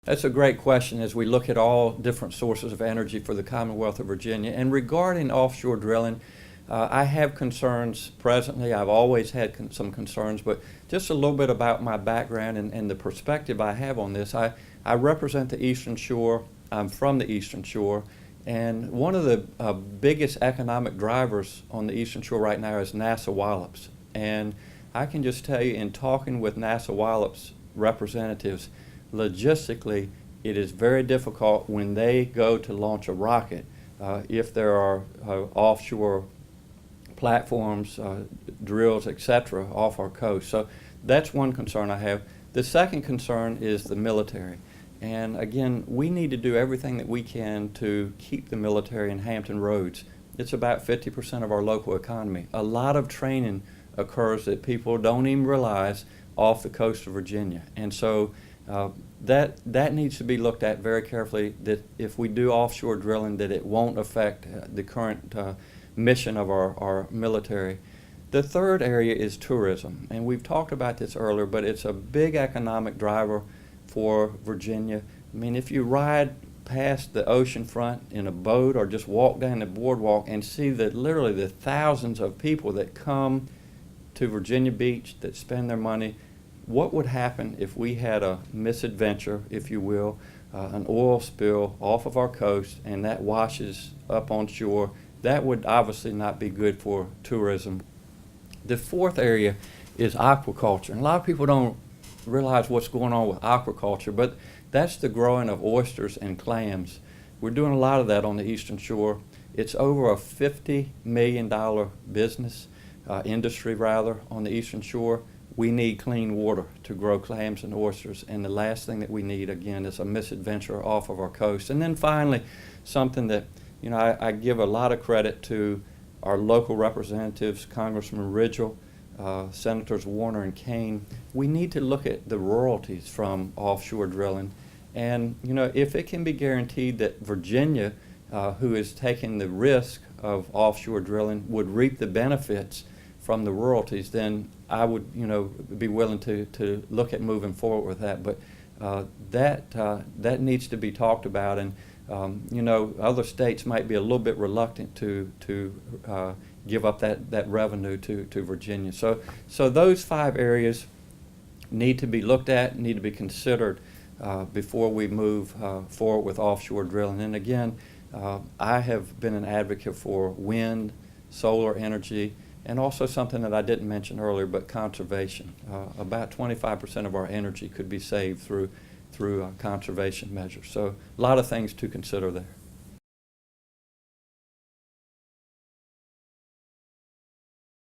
That's a great question as we look at all different sources of energy for the Commonwealth of Virginia. And regarding offshore drilling, I have concerns presently. I've always had some concerns, but just a little bit about my background and the perspective I have on this. I represent the Eastern Shore. I'm from the Eastern Shore. And one of the biggest economic drivers on the Eastern Shore right now is NASA Wallops. And I can just tell you, in talking with NASA Wallops representatives, logistically, it is very difficult when they go to launch a rocket if there are offshore platforms, drills, etc., off our coast. So that's one concern I have. The second concern is the military. And again, we need to do everything that we can to keep the military in Hampton Roads. It's about 50% of our local economy. A lot of training occurs that people don't even realize off the coast of Virginia. And so that needs to be looked at very carefully, that if we do offshore drilling, that it won't affect the current mission of our military. The third area is tourism, and we've talked about this earlier, but it's a big economic driver for Virginia. I mean, if you ride past the ocean front in a boat or just walk down the boardwalk and see that literally the thousands of people that come to Virginia Beach that spend their money, what would happen if we had a misadventure, if you will, an oil spill off of our coast and that washes up on shore? That would obviously not be good for tourism. The fourth area is aquaculture. And a lot of people don't realize what's going on with aquaculture, but that's the growing of oysters and clams. We're doing a lot of that on the Eastern Shore. It's over a $50 million business, industry rather, on the Eastern Shore. We need clean water to grow clams and oysters, and the last thing that we need, again, is a misadventure off of our coast. And then finally, something that, you know, I give a lot of credit to our local representatives, Congressman Ridgel, Senators Warner and Kane. We need to look at the royalties from offshore drilling. And, you know, if it can be guaranteed that Virginia, who is taking the risk of offshore drilling, would reap the benefits from the royalties, then I would, you know, be willing to look at moving forward with that. But that needs to be talked about, and you know, other states might be a little bit reluctant to give up that revenue to Virginia. So those five areas need to be looked at, need to be considered before we move forward with offshore drilling. And again, I have been an advocate for wind, solar energy, and also something that I didn't mention earlier, but conservation. About 25% of our energy could be saved through conservation measures. So a lot of things to consider there.